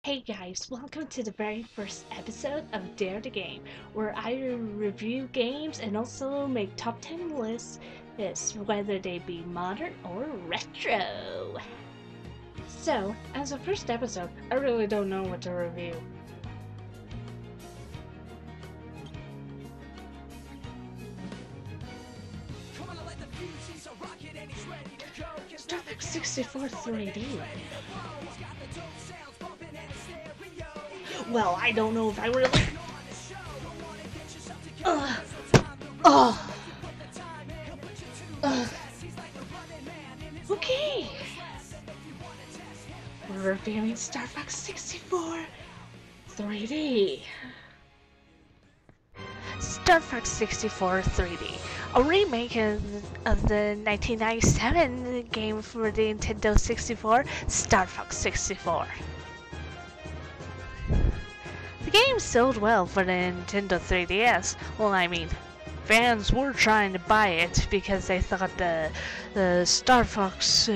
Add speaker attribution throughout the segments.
Speaker 1: Hey guys, welcome to the very first episode of Dare the Game, where I review games and also make top 10 lists, whether they be modern or retro. So, as a first episode, I really don't know what to review. Star Fox 64 3D. Well, I don't know if I really... Ugh. Oh. Ugh. Okay. We're reviewing Star Fox 64 3D. Star Fox 64 3D, a remake of the 1997 game for the Nintendo 64, Star Fox 64. The game sold well for the Nintendo 3DS. Well, I mean, fans were trying to buy it because they thought the Star Fox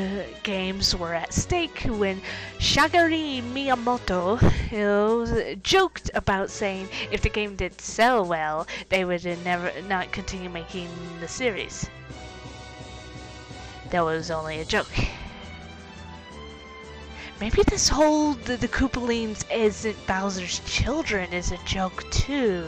Speaker 1: games were at stake when Shigeru Miyamoto joked about saying if the game did sell well, they would not continue making the series. That was only a joke. Maybe this whole the Koopalings isn't Bowser's children is a joke too.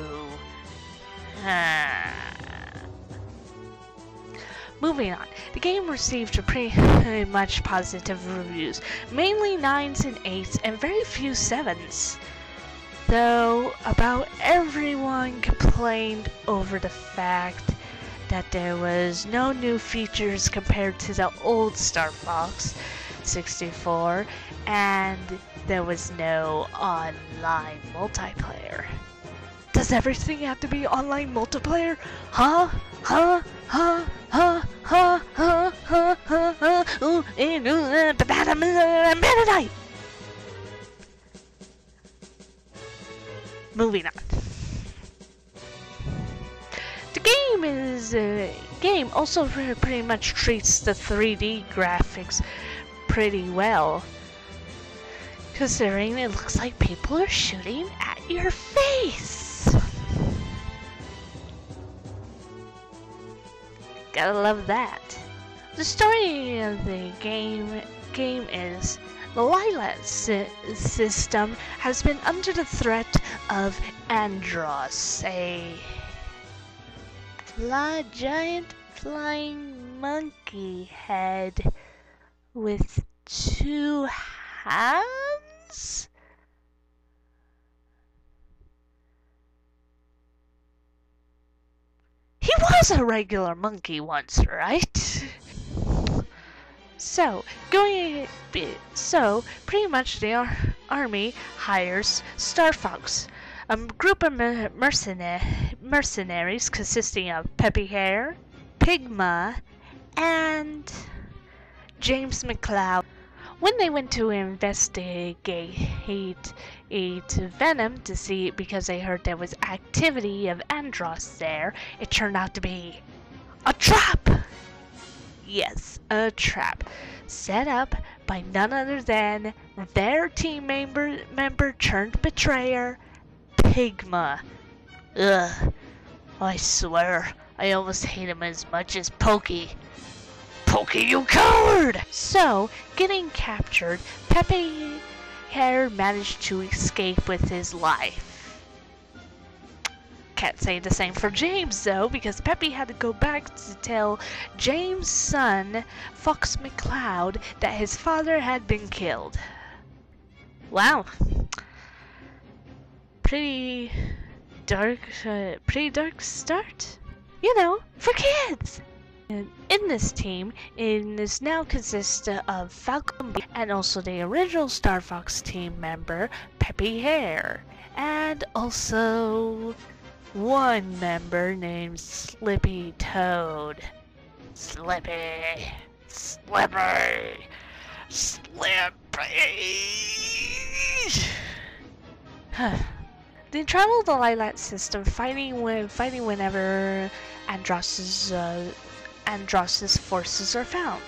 Speaker 1: Moving on, the game received pretty much positive reviews, mainly 9s and 8s and very few 7s. Though about everyone complained over the fact that there was no new features compared to the old Star Fox 64, and there was no online multiplayer. Does everything have to be online multiplayer? Huh? Ooh, moving on. The game also pretty much treats the 3D graphics pretty well, considering it looks like people are shooting at your face. Gotta love that. The story of the game is the Lilat system has been under the threat of Andross, a giant flying monkey head with 2 hands? He was a regular monkey once, right? So pretty much the army hires Star Fox, a group of mercenaries consisting of Peppy Hare, Pigma, and James McCloud. When they went to investigate Venom to see, because they heard there was activity of Andross there, it turned out to be a trap! Yes, a trap. Set up by none other than their team member turned betrayer, Pigma. Ugh. I swear, I almost hate him as much as Pokey. Pokey, you coward! So, getting captured, Peppy Hare managed to escape with his life. Can't say the same for James though, because Peppy had to go back to tell James' son, Fox McCloud, that his father had been killed. Wow. Pretty dark start. You know, for kids! In this team, it now consists of Falcon and also the original Star Fox team member, Peppy Hare, and also one member named Slippy Toad. Slippy! They travel the Lilat system, fighting whenever Andross's forces are found.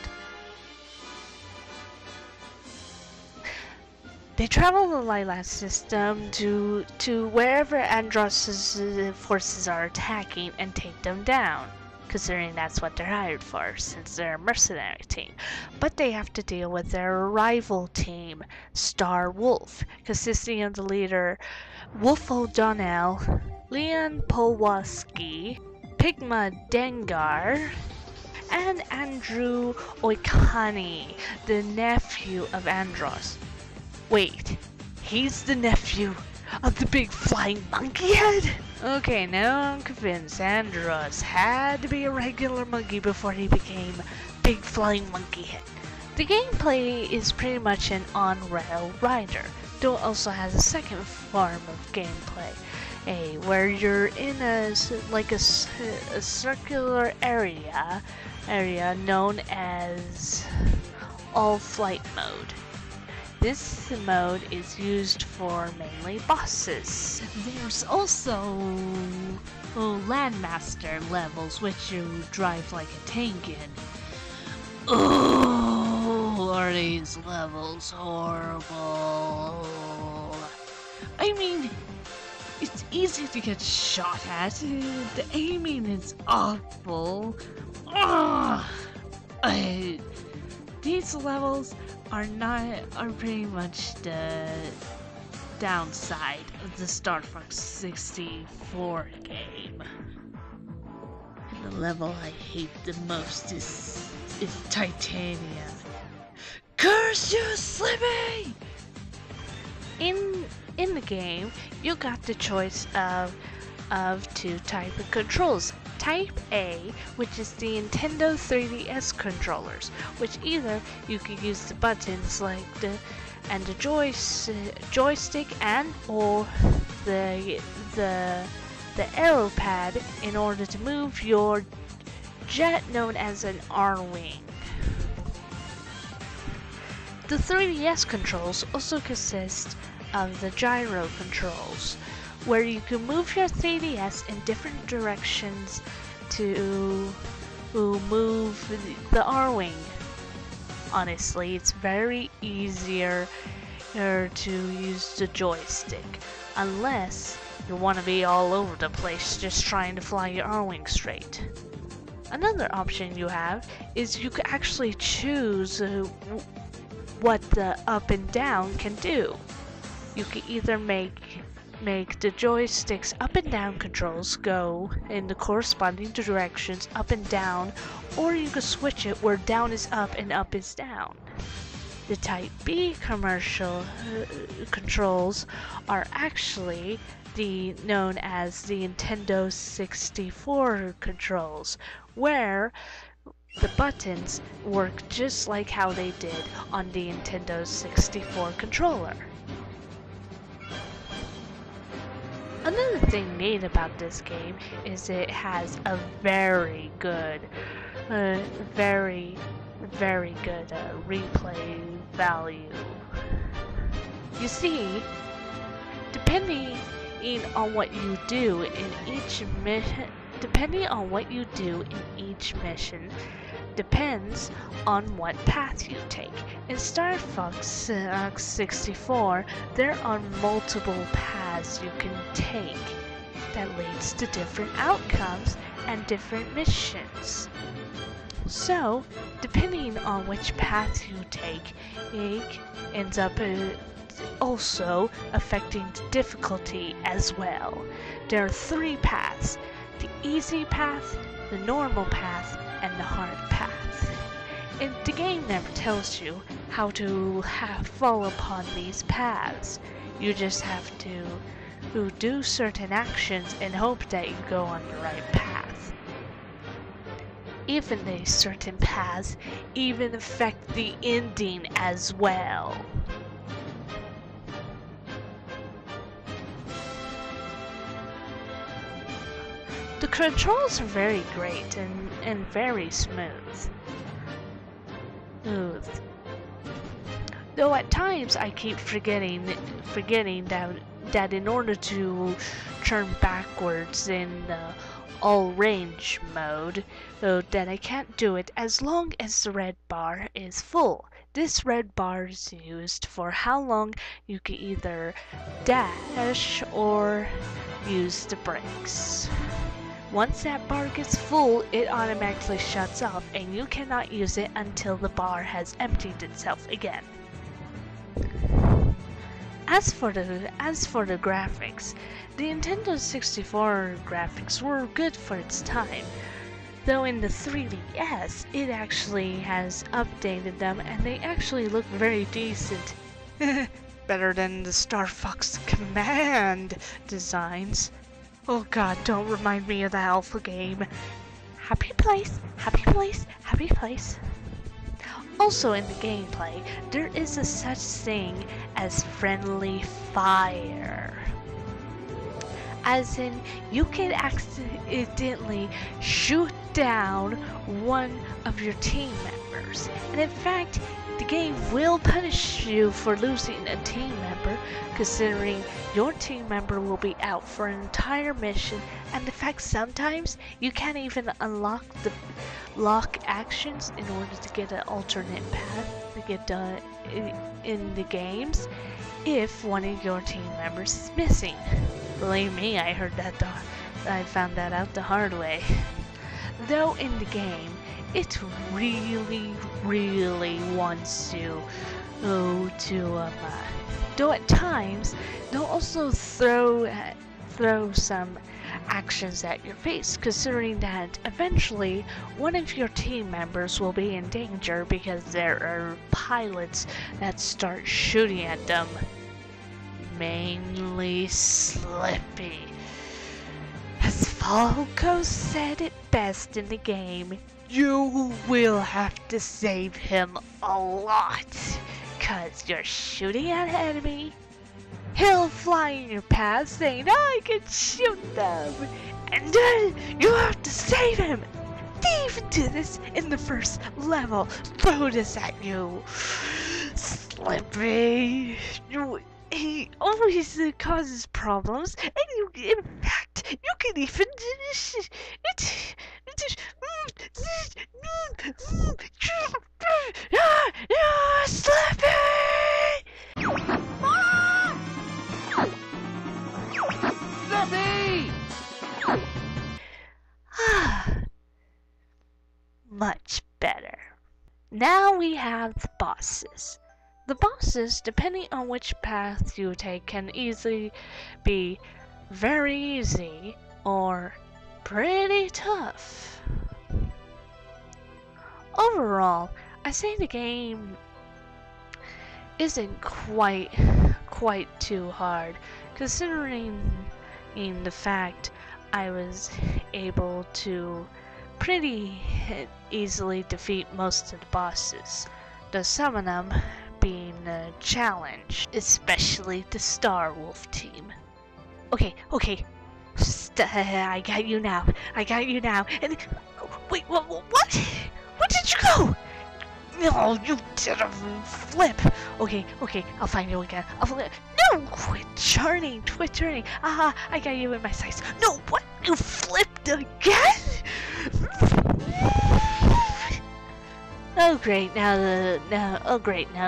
Speaker 1: They travel the Lilac system to wherever Andross's forces are attacking and take them down, considering that's what they're hired for, since they're a mercenary team. But they have to deal with their rival team, Star Wolf, consisting of the leader Wolf O'Donnell, Leon Polwaski, Pigma Dengar, and Andrew Oikani, the nephew of Andros. Wait, he's the nephew of the big flying monkey head? Okay, now I'm convinced Andros had to be a regular monkey before he became big flying monkey head. The gameplay is pretty much an on-rail rider, though it also has a second form of gameplay, where you're in a circular area known as all flight mode. This mode is used for mainly bosses. There's also Landmaster levels, which you drive like a tank in. Oh, are these levels horrible? I mean, it's easy to get shot at. The aiming is awful. These levels are pretty much the downside of the Star Fox 64 game. And the level I hate the most is Titanium. Curse you, Slippy! In the game, you got the choice of two types of controls. Type A, which is the Nintendo 3DS controllers, which either you can use the buttons like the joystick and or the arrow pad in order to move your jet known as an R-wing. The 3DS controls also consist of the gyro controls, where you can move your 3DS in different directions to move the R-wing. Honestly, it's very easier to use the joystick, unless you want to be all over the place just trying to fly your R-wing straight. Another option you have is you can actually choose what the up and down can do. You can either make the joystick's up and down controls go in the corresponding directions up and down, or you can switch it where down is up and up is down. The Type B commercial controls are actually known as the Nintendo 64 controls, where the buttons work just like how they did on the Nintendo 64 controller. Another thing neat about this game is it has a very good replay value. You see, depending on what you do in each mission, depends on what path you take. In Star Fox 64, there are multiple paths you can take that leads to different outcomes and different missions. So, depending on which path you take, it ends up also affecting the difficulty as well. There are 3 paths: the easy path, the normal path, and the hard path. And the game never tells you how to fall upon these paths. You just have to do certain actions and hope that you go on the right path. Even these certain paths even affect the ending as well. The controls are very great and very smooth. Though at times I keep forgetting that in order to turn backwards in the all range mode, that I can't do it as long as the red bar is full. This red bar is used for how long you can either dash or use the brakes. Once that bar gets full, it automatically shuts off and you cannot use it until the bar has emptied itself again. As for the graphics, the Nintendo 64 graphics were good for its time. Though in the 3DS, it actually has updated them and they actually look very decent. Better than the Star Fox Command designs. Oh god, don't remind me of the alpha game. Happy place, happy place, happy place. Also in the gameplay, there is a such thing as friendly fire. As in, you can accidentally shoot down one of your team members. And in fact, the game will punish you for losing a team member, considering your team member will be out for an entire mission, and in fact sometimes you can't even unlock the lock actions in order to get an alternate path to get done in the games if one of your team members is missing. Believe me, I found that out the hard way. Though in the game, it really wants you to though at times they'll also throw some actions at your face, considering that eventually one of your team members will be in danger because there are pilots that start shooting at them. Mainly Slippy. As Falco said it best in the game, you will have to save him a lot, cause you're shooting at an enemy, he'll fly in your path saying, I can shoot them, and then you have to save him. They even do this in the first level, throw this at you. Slippy, he always causes problems, and in fact, you can even Slippy! Slippy! Much better. Now we have the bosses. The bosses, depending on which path you take, can easily be very easy or pretty tough. Overall, I say the game isn't quite too hard, considering the fact I was able to pretty easily defeat most of the bosses, though some of them being a challenge, especially the Star Wolf team. Okay, I got you now. And wait, what? Where did you go? No, you did a flip. Okay, I'll find you again. No, quit turning. Aha, I got you in my sights. No, what? You flipped again? Oh great, now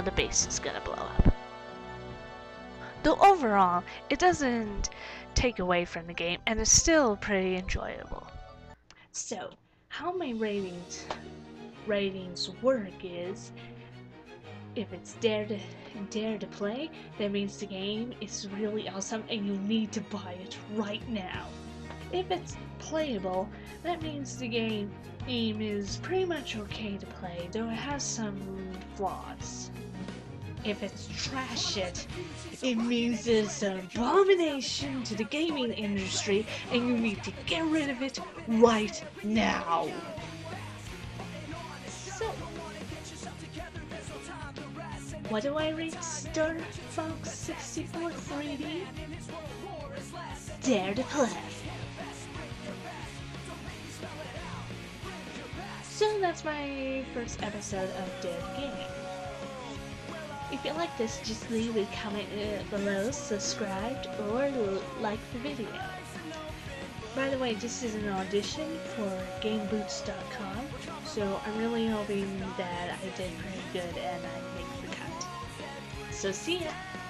Speaker 1: the base is gonna blow up. Though overall, it doesn't take away from the game, and it's still pretty enjoyable. So, how my ratings work is, if it's dare to play, that means the game is really awesome and you need to buy it right now. If it's playable, that means the game is pretty much okay to play, though it has some flaws. If it's trash it means it's an abomination to the gaming industry and you need to get rid of it right now. So, what do I rate Star Fox 64 3D? Dare to play. So that's my first episode of Dare to Game. If you like this, just leave a comment below, subscribe, or like the video. By the way, this is an audition for GameBoots.com, so I'm really hoping that I did pretty good and I made So see ya.